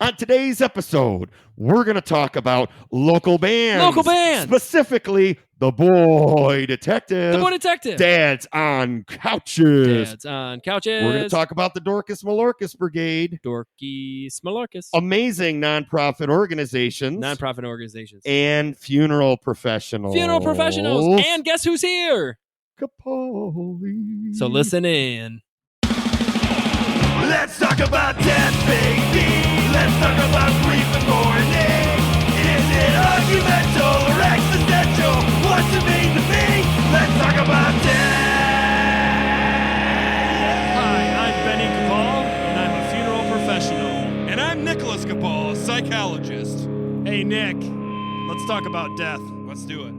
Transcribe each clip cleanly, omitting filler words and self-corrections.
On today's episode, we're going to talk about local bands. Local bands. Specifically, The Boy Detective. The Boy Detective. Dads on Couches. Dads on Couches. We're going to talk about the Dorcas Malorcas Brigade. Dorky Smalorcas. Amazing nonprofit organizations. Nonprofit organizations. And funeral professionals. Funeral professionals. And guess who's here? Capoli. So listen in. Let's talk about death, baby. Let's talk about grief and mourning. Is it argumental or existential? What's it mean to me? Let's talk about death. Hi, I'm Benny Capal, and I'm a funeral professional. And I'm Nicholas Capal, a psychologist. Hey, Nick, let's talk about death. Let's do it.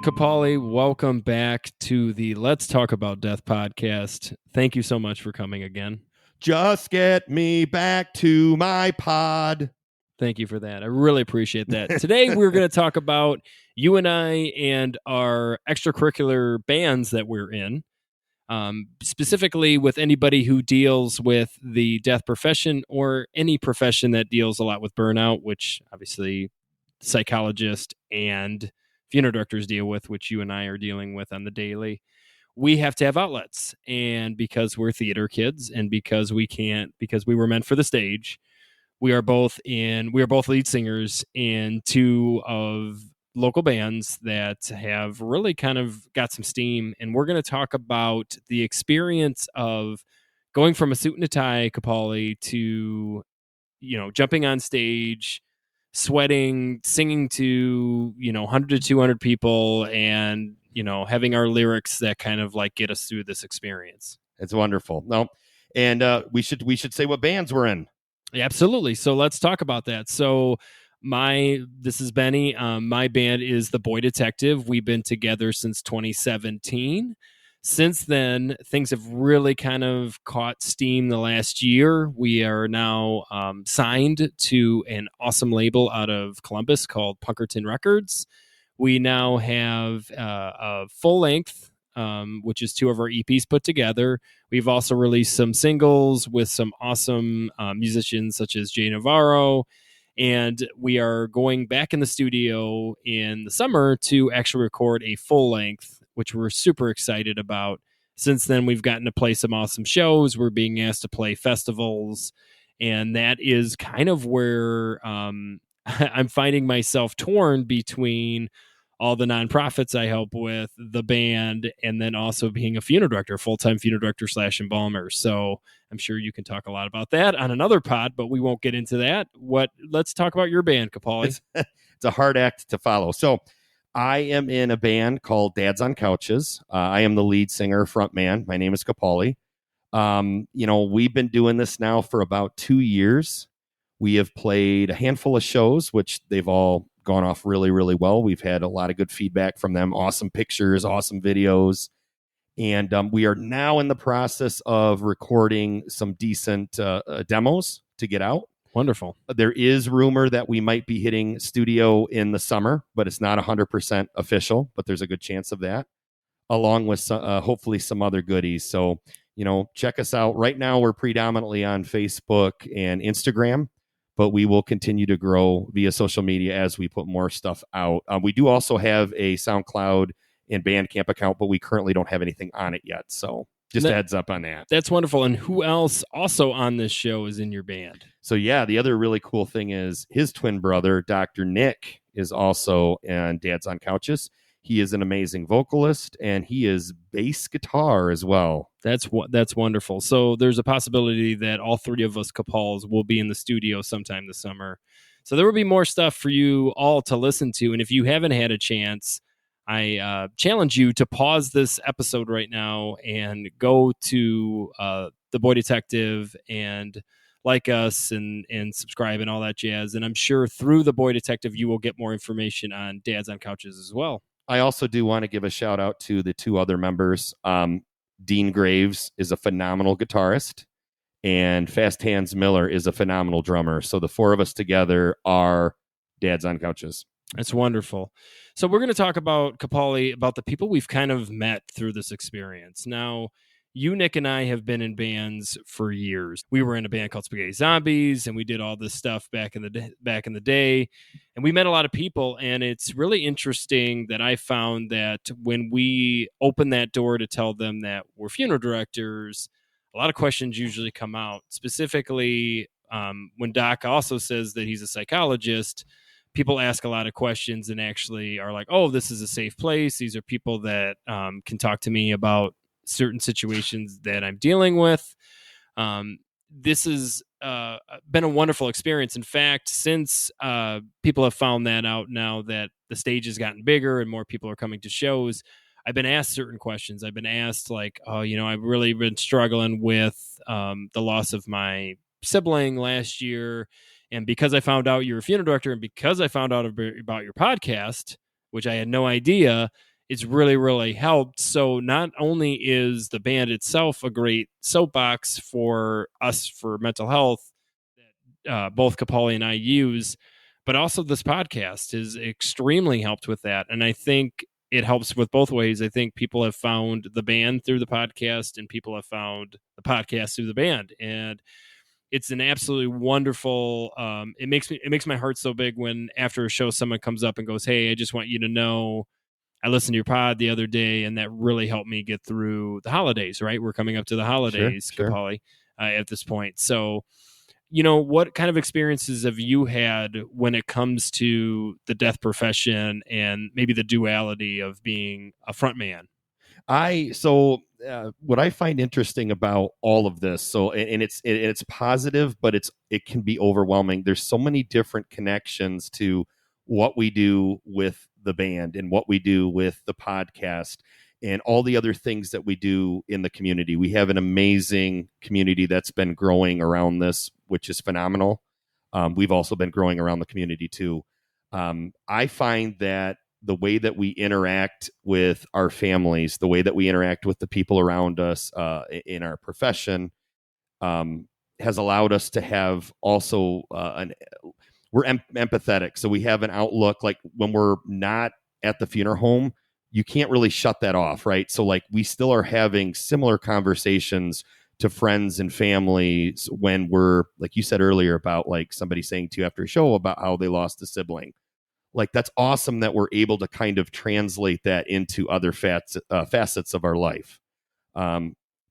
Capali, welcome back to the Let's Talk About Death podcast. Thank you so much for coming again. Just get me back to my pod. Thank you for that. I really appreciate that. Today, we're going to talk about you and I and our extracurricular bands that we're in, specifically with anybody who deals with the death profession or any profession that deals a lot with burnout, which obviously psychologists and funeral directors deal with, which you and I are dealing with on the daily. We have to have outlets, and because we're theater kids and because we were meant for the stage, we are both lead singers in two of local bands that have really kind of got some steam. And we're going to talk about the experience of going from a suit and a tie, Capali, to, jumping on stage, sweating, singing to, 100 to 200 people, and, having our lyrics that kind of like get us through this experience. It's wonderful. No, and we should say what bands we're in. Yeah, absolutely. So let's talk about that. So this is Benny. My band is The Boy Detective. We've been together since 2017. Since then, things have really kind of caught steam the last year. We are now signed to an awesome label out of Columbus called Punkerton Records. We now have a full length, which is two of our EPs put together. We've also released some singles with some awesome musicians such as Jay Navarro. And we are going back in the studio in the summer to actually record a full length, which we're super excited about. Since then, we've gotten to play some awesome shows. We're being asked to play festivals. And that is kind of where I'm finding myself torn between all the nonprofits I help with, the band, and then also being a funeral director, full-time funeral director / embalmer. So I'm sure you can talk a lot about that on another pod, but we won't get into that. Let's talk about your band, Capali. It's a hard act to follow. So I am in a band called Dads on Couches. I am the lead singer, frontman. My name is Capali. We've been doing this now for about 2 years. We have played a handful of shows, which they've all gone off really, really well. We've had a lot of good feedback from them. Awesome pictures, awesome videos. And we are now in the process of recording some decent demos to get out. Wonderful. There is rumor that we might be hitting studio in the summer, but it's not 100% official, but there's a good chance of that, along with hopefully some other goodies. So, check us out. Right now, we're predominantly on Facebook and Instagram, but we will continue to grow via social media as we put more stuff out. We do also have a SoundCloud and Bandcamp account, but we currently don't have anything on it yet. So just a heads up on that. That's wonderful. And who else also on this show is in your band? So yeah, the other really cool thing is his twin brother, Dr. Nick, is also on Dads on Couches. He is an amazing vocalist, and he is bass guitar as well. That's wonderful. So there's a possibility that all three of us Capals will be in the studio sometime this summer. So there will be more stuff for you all to listen to. And if you haven't had a chance, I challenge you to pause this episode right now and go to The Boy Detective and like us and subscribe and all that jazz. And I'm sure through The Boy Detective, you will get more information on Dads on Couches as well. I also do want to give a shout out to the two other members. Dean Graves is a phenomenal guitarist, and Fast Hands Miller is a phenomenal drummer. So the four of us together are Dads on Couches. That's wonderful. So we're going to talk about, Capali, about the people we've kind of met through this experience. Now, you, Nick, and I have been in bands for years. We were in a band called Spaghetti Zombies, and we did all this stuff back in the day, and we met a lot of people. And it's really interesting that I found that when we open that door to tell them that we're funeral directors, a lot of questions usually come out. Specifically, when Doc also says that he's a psychologist, people ask a lot of questions and actually are like, "Oh, this is a safe place. These are people that can talk to me about certain situations that I'm dealing with." This has been a wonderful experience. In fact, since people have found that out now that the stage has gotten bigger and more people are coming to shows, I've been asked certain questions. I've been asked like, "Oh, I've really been struggling with the loss of my sibling last year. And because I found out you're a funeral director and because I found out about your podcast, which I had no idea, it's really, really helped." So not only is the band itself a great soapbox for us for mental health that both Capaldi and I use, but also this podcast has extremely helped with that. And I think it helps with both ways. I think people have found the band through the podcast and people have found the podcast through the band. And it's an absolutely wonderful, it makes my heart so big when after a show someone comes up and goes, "Hey, I just want you to know I listened to your pod the other day and that really helped me get through the holidays," right? We're coming up to the holidays, Sure. Capaldi, at this point. So, what kind of experiences have you had when it comes to the death profession and maybe the duality of being a front man? What I find interesting about all of this, and it's positive, but it can be overwhelming. There's so many different connections to what we do with the band and what we do with the podcast and all the other things that we do in the community. We have an amazing community that's been growing around this, which is phenomenal. We've also been growing around the community too. I find that the way that we interact with our families, the way that we interact with the people around us in our profession, has allowed us to have also we're empathetic. So we have an outlook, like when we're not at the funeral home, you can't really shut that off, right? So like we still are having similar conversations to friends and families when we're, like you said earlier, about like somebody saying to you after a show about how they lost a sibling. Like that's awesome that we're able to kind of translate that into other facets of our life.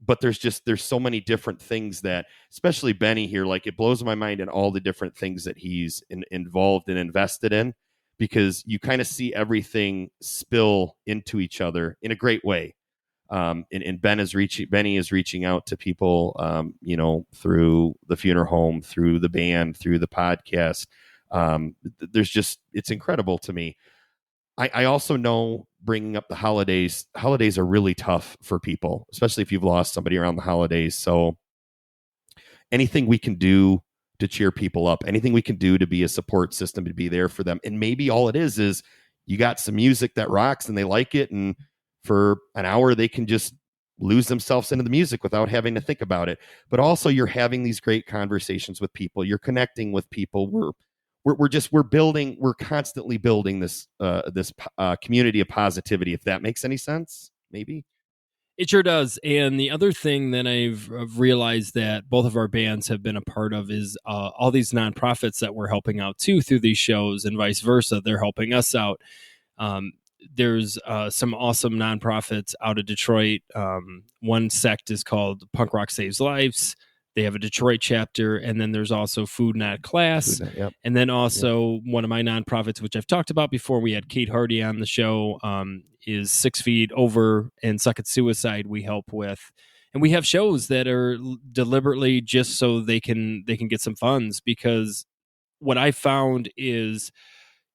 But there's so many different things that, especially Benny here, like it blows my mind in all the different things that he's involved and invested in, because you kind of see everything spill into each other in a great way. And Benny is reaching out to people, through the funeral home, through the band, through the podcast. It's incredible to me. I also know, bringing up the holidays are really tough for people, especially if you've lost somebody around the holidays. So anything we can do to cheer people up, anything we can do to be a support system, to be there for them. And maybe all it is you got some music that rocks and they like it, and for an hour they can just lose themselves into the music without having to think about it. But also you're having these great conversations with people, you're connecting with people. We're constantly building this community of positivity, if that makes any sense. Maybe It sure does. And the other thing that I've realized that both of our bands have been a part of is all these nonprofits that we're helping out too through these shows, and vice versa. They're helping us out. There's some awesome nonprofits out of Detroit. One sect is called Punk Rock Saves Lives. They have a Detroit chapter, and then there's also Food Not Class. Yep. And then also one of my nonprofits, which I've talked about before, we had Kate Hardy on the show, is 6 Feet Over and Suck at Suicide we help with. And we have shows that are deliberately just so they can get some funds, because what I found is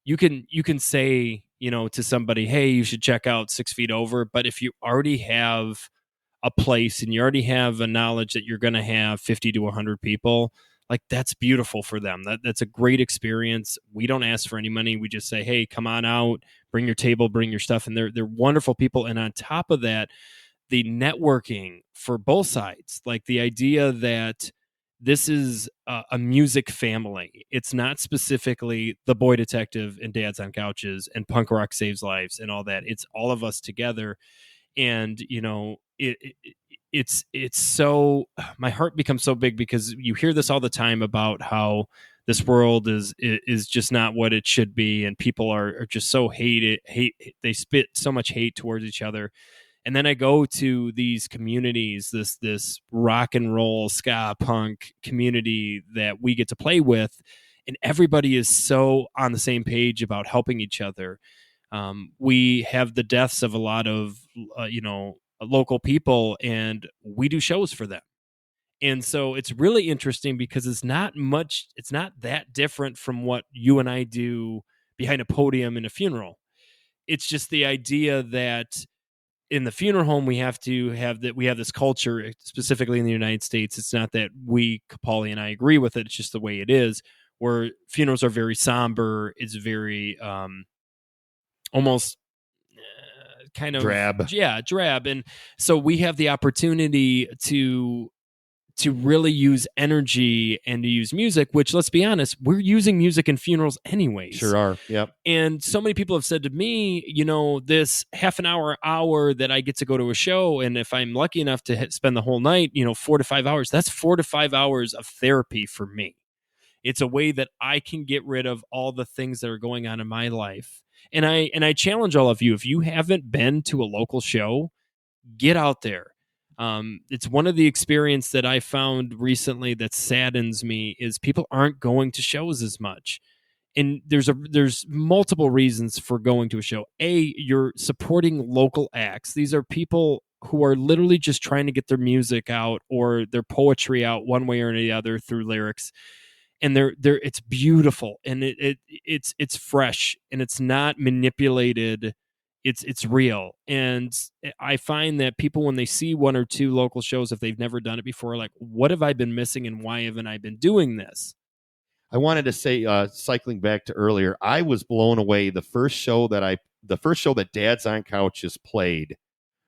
you can say, to somebody, "Hey, you should check out 6 Feet Over." But if you already have a place and you already have a knowledge that you're going to have 50 to 100 people, like that's beautiful for them. That's a great experience. We don't ask for any money. We just say, "Hey, come on out, bring your table, bring your stuff." And they're wonderful people. And on top of that, the networking for both sides, like the idea that this is a music family. It's not specifically the Boy Detective and Dads on Couches and Punk Rock Saves Lives and all that. It's all of us together. And, it's so, my heart becomes so big because you hear this all the time about how this world is just not what it should be, and people are just so hate, they spit so much hate towards each other. And then I go to these communities, this rock and roll ska punk community that we get to play with, and everybody is so on the same page about helping each other. We have the deaths of a lot of local people, and we do shows for them. And so it's really interesting because it's not that different from what you and I do behind a podium in a funeral. It's just the idea that in the funeral home we have this culture, specifically in the United States. It's not that Capaldi and I agree with it. It's just the way it is, where funerals are very somber. It's very almost kind of drab. Yeah, drab. And so we have the opportunity to really use energy and to use music, which, let's be honest, we're using music in funerals anyways. Sure are. Yep. And so many people have said to me, this half an hour that I get to go to a show, and if I'm lucky enough to spend the whole night, 4 to 5 hours, that's 4 to 5 hours of therapy for me. It's a way that I can get rid of all the things that are going on in my life. And I challenge all of you, if you haven't been to a local show, get out there. It's one of the experience that I found recently that saddens me is people aren't going to shows as much. And there's multiple reasons for going to a show. You're supporting local acts. These are people who are literally just trying to get their music out or their poetry out one way or the other through lyrics. And it's beautiful, and it's fresh, and it's not manipulated. It's real. And I find that people, when they see one or two local shows, if they've never done it before, are like, what have I been missing, and why haven't I been doing this? I wanted to say, cycling back to earlier, I was blown away. The first show that Dads on Couches played,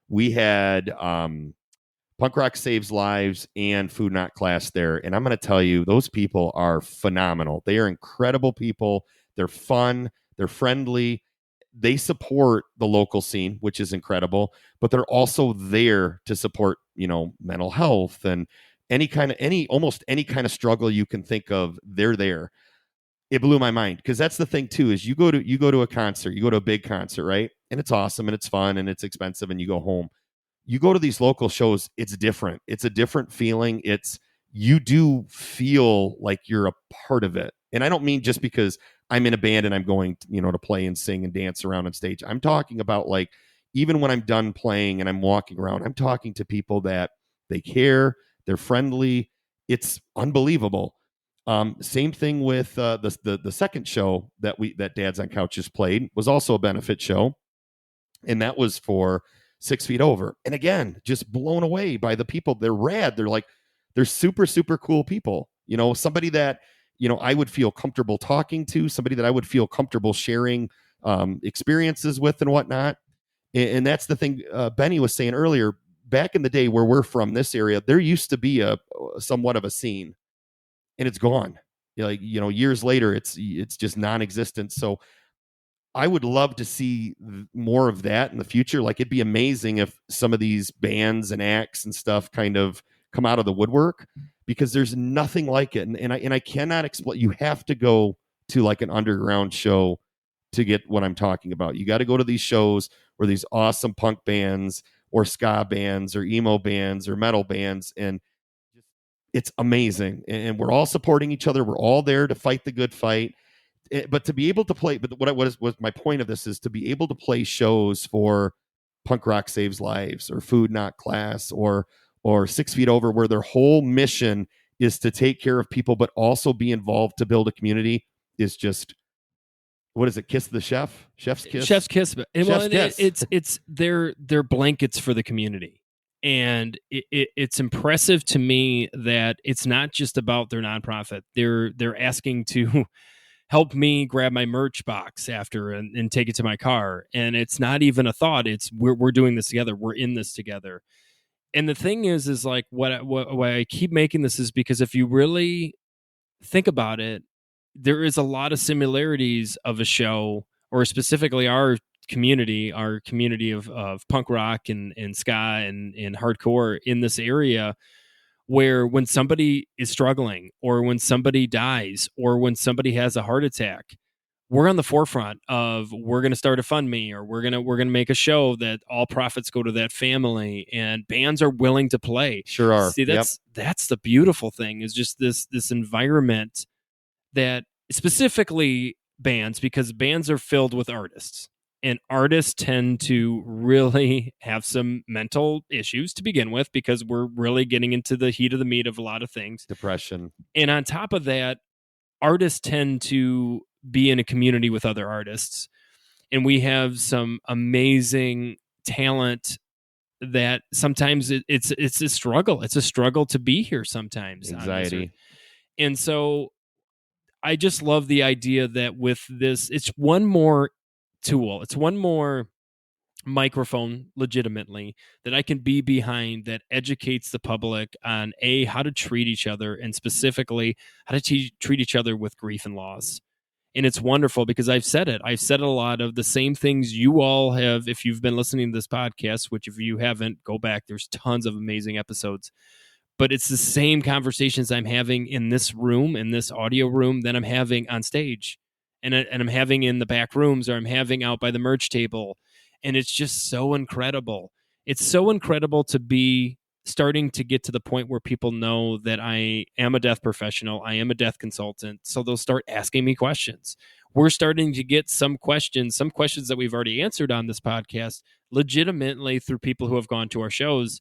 we had Punk Rock Saves Lives and Food Not Class there. And I'm going to tell you, those people are phenomenal. They are incredible people. They're fun. They're friendly. They support the local scene, which is incredible, but they're also there to support, mental health and almost any kind of struggle you can think of. They're there. It blew my mind, because that's the thing too, is you go to a concert, you go to a big concert, right? And it's awesome and it's fun and it's expensive and you go home. You go to these local shows, it's different. It's a different feeling. You do feel like you're a part of it. And I don't mean just because I'm in a band and I'm going, to play and sing and dance around on stage. I'm talking about, like, even when I'm done playing and I'm walking around, I'm talking to people that they care, they're friendly. It's unbelievable. Same thing with the second show that Dads on Couches played, was also a benefit show. And that was for 6 Feet Over. And again, just blown away by the people. They're rad. They're super, super cool people. Somebody that, I would feel comfortable talking to, somebody that I would feel comfortable sharing experiences with and whatnot. And that's the thing Benny was saying earlier. Back in the day, where we're from, this area, there used to be a somewhat of a scene, and it's gone. Years later, it's just non-existent. So I would love to see more of that in the future. Like, it'd be amazing if some of these bands and acts and stuff kind of come out of the woodwork, because there's nothing like it. And I cannot explain. You have to go to like an underground show to get what I'm talking about. You got to go to these shows where these awesome punk bands or ska bands or emo bands or metal bands, and it's amazing. And we're all supporting each other. We're all there to fight the good fight. But to be able to play, but what was my point of this is to be able to play shows for Punk Rock Saves Lives or Food Not Class or 6 Feet Over, where their whole mission is to take care of people, but also be involved to build a community, is just, what is it? Kiss the chef? Chef's kiss? Chef's kiss. Chef's kiss. It's they're blankets for the community. And it's impressive to me that it's not just about their nonprofit. They're asking to help me grab my merch box after and take it to my car. And it's not even a thought. It's we're doing this together. We're in this together. And the thing is like why I keep making this is because if you really think about it, there is a lot of similarities of a show, or specifically our community, our community of punk rock and ska and hardcore in this area, where when somebody is struggling or when somebody dies or when somebody has a heart attack, we're on the forefront of, we're going to start a FundMe, or we're going to make a show that all profits go to that family, and bands are willing to play. Sure are. See, that's the beautiful thing, is just this environment that, specifically bands, because bands are filled with artists, and artists tend to really have some mental issues to begin with, because we're really getting into the heat of the meat of a lot of things. Depression. And on top of that, artists tend to be in a community with other artists, and we have some amazing talent that sometimes it's a struggle. It's a struggle to be here sometimes. Anxiety. And so I just love the idea that with this, it's one more tool, it's one more microphone, legitimately, that I can be behind, that educates the public on how to treat each other, and specifically how to treat each other with grief and loss. And it's wonderful, because I've said a lot of the same things you all have. If you've been listening to this podcast, which if you haven't, go back, there's tons of amazing episodes, but it's the same conversations I'm having in this room, in this audio room, that I'm having on stage, and I'm having in the back rooms, or I'm having out by the merch table. And it's just so incredible. It's so incredible to be starting to get to the point where people know that I am a death professional, I am a death consultant, so they'll start asking me questions. We're starting to get some questions that we've already answered on this podcast, legitimately through people who have gone to our shows.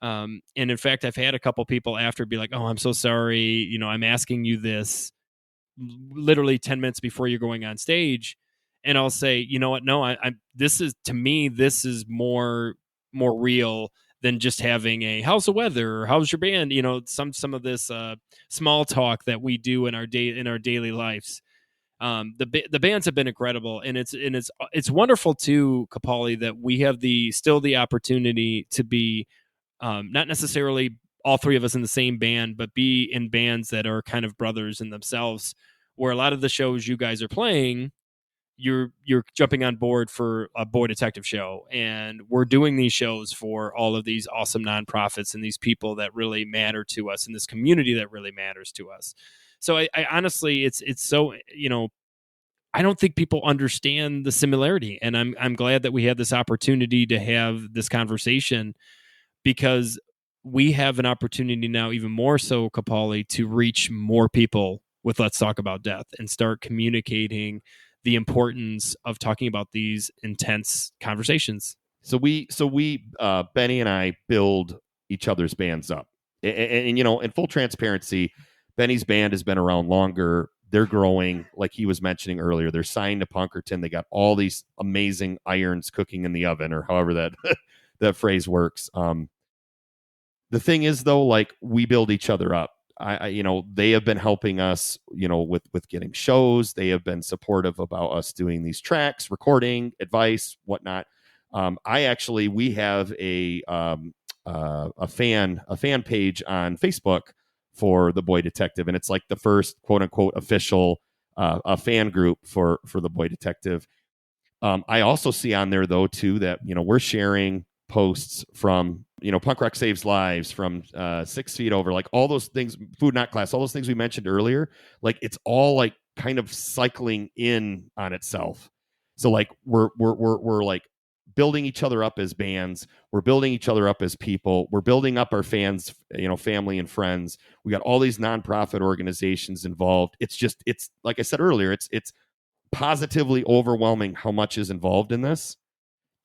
And in fact, I've had a couple people after be like, "Oh, I'm so sorry, I'm asking you this literally 10 minutes before you're going on stage." And I'll say, you know what? No, this is more real than just having a "how's the weather?" or "how's your band?" Some of this small talk that we do in our daily lives. The bands have been incredible, and it's wonderful too, Kapali, that we have still the opportunity to be not necessarily all three of us in the same band, but be in bands that are kind of brothers in themselves, where a lot of the shows you guys are playing, you're jumping on board for a Boy Detective show, and we're doing these shows for all of these awesome nonprofits and these people that really matter to us, in this community that really matters to us. So I honestly, it's so, I don't think people understand the similarity, and I'm glad that we had this opportunity to have this conversation, because we have an opportunity now, even more so, Kapali, to reach more people with Let's Talk About Death, and start communicating the importance of talking about these intense conversations. So we Benny and I build each other's bands up, and in full transparency, Benny's band has been around longer. They're growing, like he was mentioning earlier. They're signed to Punkerton. They got all these amazing irons cooking in the oven, or however that that phrase works. The thing is, though, like, we build each other up. They have been helping us, with getting shows. They have been supportive about us doing these tracks, recording, advice, whatnot. We have a fan page on Facebook for the Boy Detective, and it's like the first quote unquote official a fan group for the Boy Detective. I also see on there, though, too, that we're sharing posts from Punk Rock Saves Lives, from 6 Feet Over, like all those things, Food Not Class, all those things we mentioned earlier. Like, it's all like kind of cycling in on itself. So like we're like building each other up as bands. We're building each other up as people. We're building up our fans, family and friends. We got all these nonprofit organizations involved. It's like I said earlier, it's positively overwhelming how much is involved in this.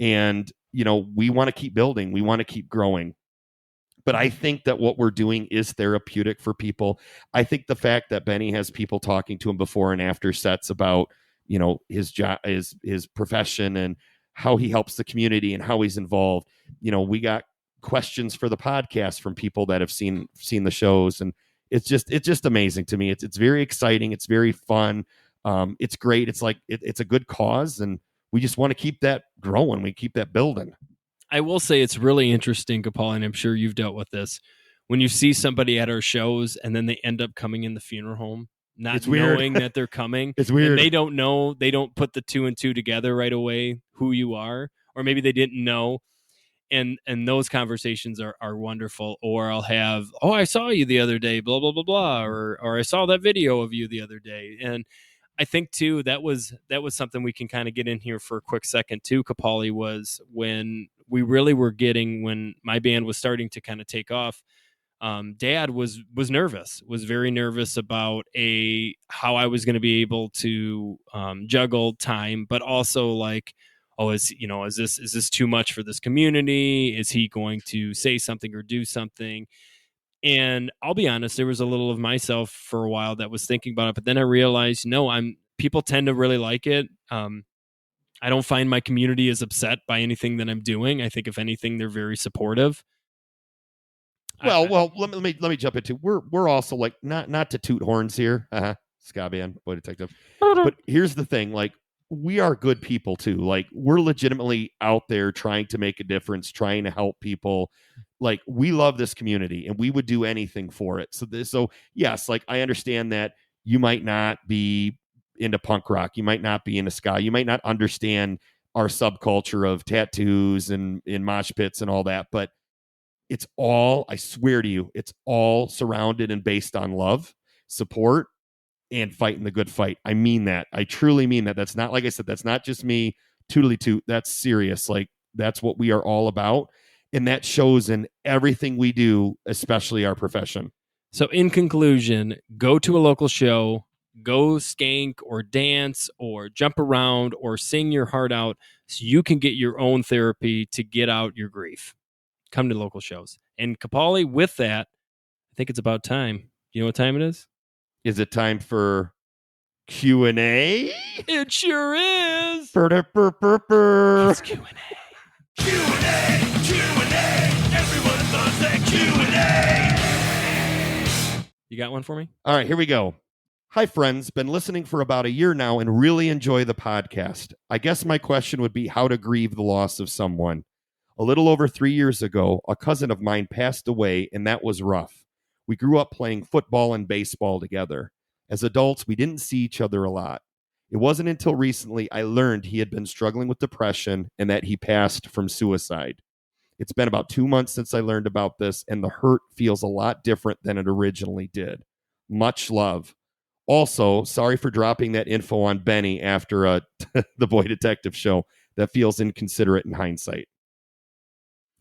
And, we want to keep building. We want to keep growing. But I think that what we're doing is therapeutic for people. I think the fact that Benny has people talking to him before and after sets about, his job, his profession, and how he helps the community and how he's involved. We got questions for the podcast from people that have seen the shows, and it's just amazing to me. It's very exciting. It's very fun. It's great. It's like it's a good cause, and we just want to keep that growing. We keep that building. I will say it's really interesting, Kapal, and I'm sure you've dealt with this. When you see somebody at our shows and then they end up coming in the funeral home not It's weird. knowing that they're coming. It's weird. And they don't know, they don't put the 2 and 2 together right away who you are, or maybe they didn't know. And those conversations are wonderful. Or I'll have, oh, I saw you the other day, blah, blah, blah, blah. Or I saw that video of you the other day. And I think too, that was something we can kind of get in here for a quick second too, Capali, was when we really were getting, when my band was starting to kind of take off. Dad was nervous, was very nervous about how I was going to be able to juggle time, but also like, oh, is this too much for this community? Is he going to say something or do something? And I'll be honest, there was a little of myself for a while that was thinking about it, but then I realized, no, people tend to really like it. I don't find my community is upset by anything that I'm doing. I think if anything, they're very supportive. Well, let me jump into. We're also like not to toot horns here, ska band, Boy Detective. But here's the thing: like, we are good people too. Like, we're legitimately out there trying to make a difference, trying to help people. Like, we love this community, and we would do anything for it. So yes, like, I understand that you might not be into punk rock, you might not be into ska, you might not understand our subculture of tattoos and in mosh pits and all that, but it's all, I swear to you, it's all surrounded and based on love, support, and fighting the good fight. I mean that. I truly mean that. That's not, like I said, that's not just me tootly toot. That's serious. Like, that's what we are all about. And that shows in everything we do, especially our profession. So in conclusion, go to a local show, go skank or dance or jump around or sing your heart out so you can get your own therapy to get out your grief. Come to local shows. And Capali, with that, I think it's about time. You know what time it is? Is it time for Q&A? It sure is. It's Q&A. Q&A, everyone loves that Q&A. You got one for me? All right, here we go. Hi, friends. Been listening for about a year now and really enjoy the podcast. I guess my question would be how to grieve the loss of someone. A little over 3 years ago, a cousin of mine passed away, and that was rough. We grew up playing football and baseball together. As adults, we didn't see each other a lot. It wasn't until recently I learned he had been struggling with depression and that he passed from suicide. It's been about 2 months since I learned about this, and the hurt feels a lot different than it originally did. Much love. Also, sorry for dropping that info on Benny after the Boy Detective show. That feels inconsiderate in hindsight.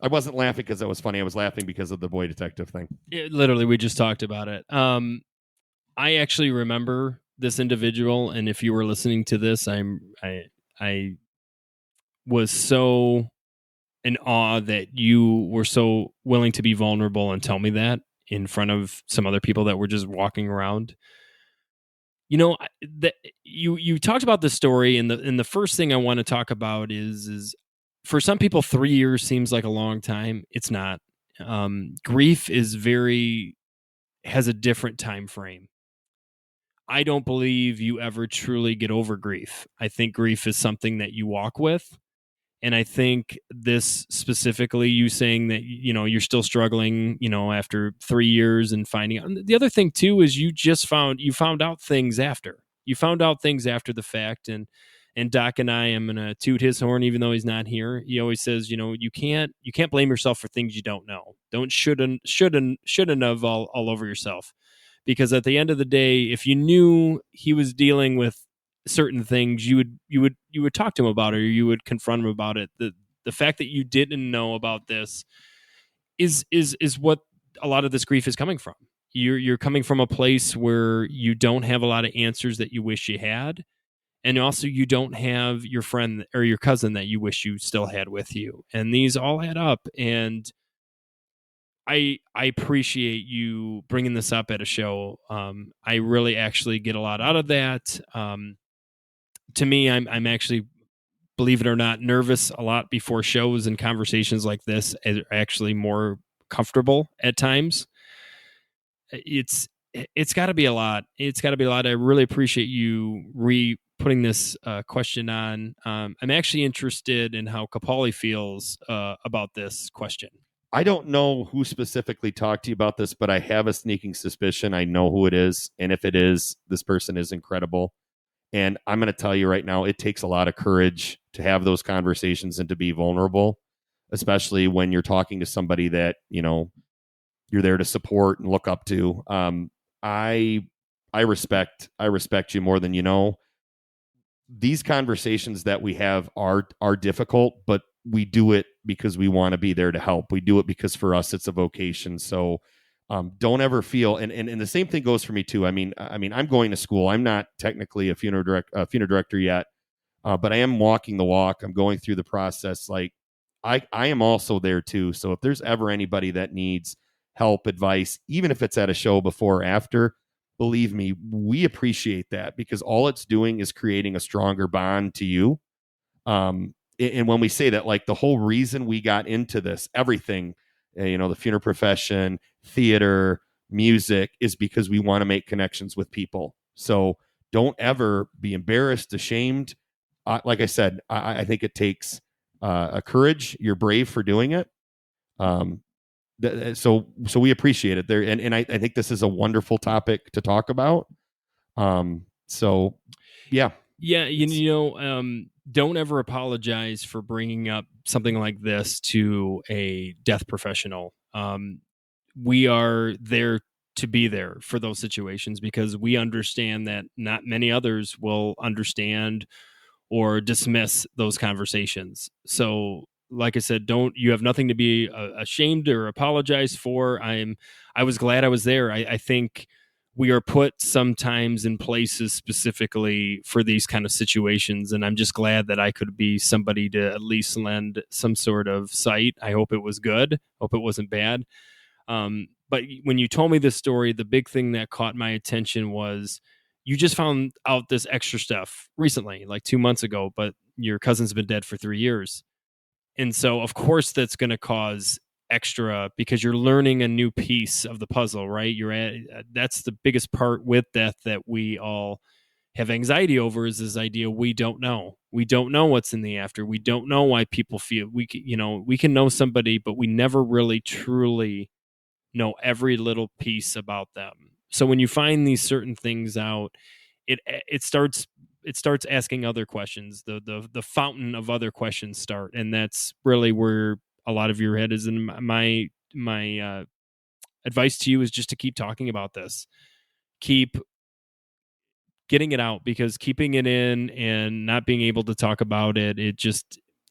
I wasn't laughing because that was funny. I was laughing because of the Boy Detective thing. Literally, we just talked about it. I actually remember this individual, and if you were listening to this, I was so in awe that you were so willing to be vulnerable and tell me that in front of some other people that were just walking around. You know, that you talked about the story, and the first thing I want to talk about is for some people 3 years seems like a long time. It's not. Grief has a different time frame. I don't believe you ever truly get over grief. I think grief is something that you walk with. And I think this specifically, you saying that, you know, you're still struggling, you know, after 3 years and finding out. The other thing too, is you found out things after. You found out things after the fact. And Doc and I am going to toot his horn, even though he's not here. He always says, you know, you can't blame yourself for things you don't know. Don't shouldn't have all over yourself. Because at the end of the day, if you knew he was dealing with certain things, you would talk to him about it, or you would confront him about it. The fact that you didn't know about this is what a lot of this grief is coming from. You're coming from a place where you don't have a lot of answers that you wish you had. And also you don't have your friend or your cousin that you wish you still had with you. And these all add up. And I appreciate you bringing this up at a show. I really actually get a lot out of that. To me, I'm actually, believe it or not, nervous a lot before shows, and conversations like this are actually more comfortable at times. It's got to be a lot. It's got to be a lot. I really appreciate you putting this question on. I'm actually interested in how Capali feels about this question. I don't know who specifically talked to you about this, but I have a sneaking suspicion I know who it is. And if it is, this person is incredible. And I'm going to tell you right now, it takes a lot of courage to have those conversations and to be vulnerable, especially when you're talking to somebody that, you know, you're there to support and look up to. I respect you more than you know. These conversations that we have are difficult, but we do it because we want to be there to help. We do it because for us it's a vocation. So don't ever feel, and the same thing goes for me too. I mean, I'm going to school. I'm not technically a funeral director yet, but I am walking the walk. I'm going through the process. Like I am also there too. So if there's ever anybody that needs help, advice, even if it's at a show before or after, believe me, we appreciate that, because all it's doing is creating a stronger bond to you. And when we say that, like the whole reason we got into this, everything, you know, the funeral profession, theater, music, is because we want to make connections with people. So don't ever be embarrassed, ashamed. Like I said, I think it takes a courage. You're brave for doing it. So we appreciate it there. And I think this is a wonderful topic to talk about. So yeah. Yeah. Don't ever apologize for bringing up something like this to a death professional. We are there to be there for those situations because we understand that not many others will understand or dismiss those conversations. So, like I said, you have nothing to be ashamed or apologize for. I was glad I was there. I think we are put sometimes in places specifically for these kind of situations. And I'm just glad that I could be somebody to at least lend some sort of sight. I hope it was good. Hope it wasn't bad. But when you told me this story, the big thing that caught my attention was you just found out this extra stuff recently, like 2 months ago, but your cousin's been dead for 3 years. And so, of course, that's going to cause extra because you're learning a new piece of the puzzle, right? That's the biggest part with death that we all have anxiety over, is this idea we don't know. We don't know what's in the after. We don't know why people feel we can know somebody, but we never really truly know every little piece about them. So when you find these certain things out, it starts asking other questions. The fountain of other questions start, and that's really where a lot of your head is. And my advice to you is just to keep talking about this, keep getting it out, because keeping it in and not being able to talk about it,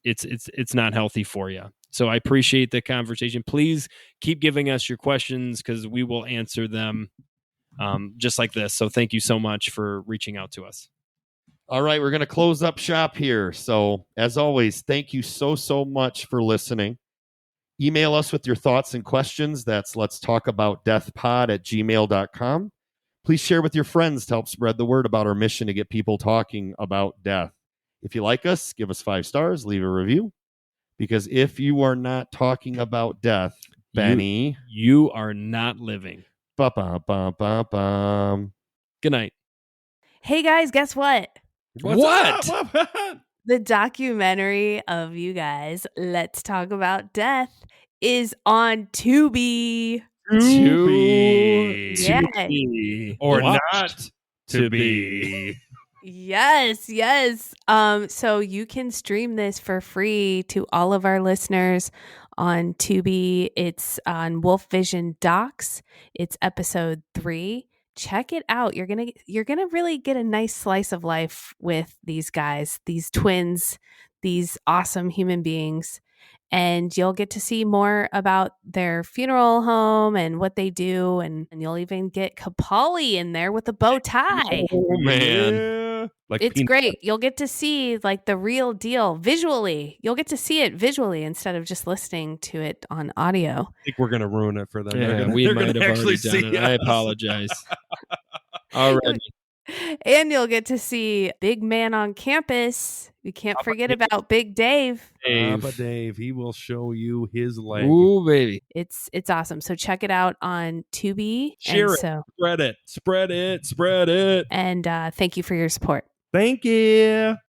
it's not healthy for you. So I appreciate the conversation. Please keep giving us your questions because we will answer them just like this. So thank you so much for reaching out to us. All right, we're going to close up shop here. So as always, thank you so much for listening. Email us with your thoughts and questions. That's letstalkaboutdeathpod@gmail.com. Please share with your friends to help spread the word about our mission to get people talking about death. If you like us, give us 5 stars, leave a review. Because if you are not talking about death, Benny, you are not living. Ba-ba-ba-ba-bum. Good night. Hey guys, guess what? What? The documentary of you guys, Let's Talk About Death, is on Tubi. To Yeah. be. Or Watch. not to be. Yes. So you can stream this for free to all of our listeners on Tubi. It's on Wolf Vision Docs. It's episode 3. Check it out. You're gonna really get a nice slice of life with these guys, these twins, these awesome human beings. And you'll get to see more about their funeral home and what they do. And you'll even get Capaldi in there with a bow tie. Oh, man. Yeah. Like It's great. You'll get to see like the real deal visually. You'll get to see it visually instead of just listening to it on audio. I think we're going to ruin it for them. Yeah, They're we gonna might have actually already see done it. I us. apologize. Already. And you'll get to see Big Man on Campus. We can't forget about Big Dave. Papa Dave, he will show you his leg. Ooh, baby. It's awesome. So check it out on Tubi. Share and it. Spread it. Spread it. And thank you for your support. Thank you.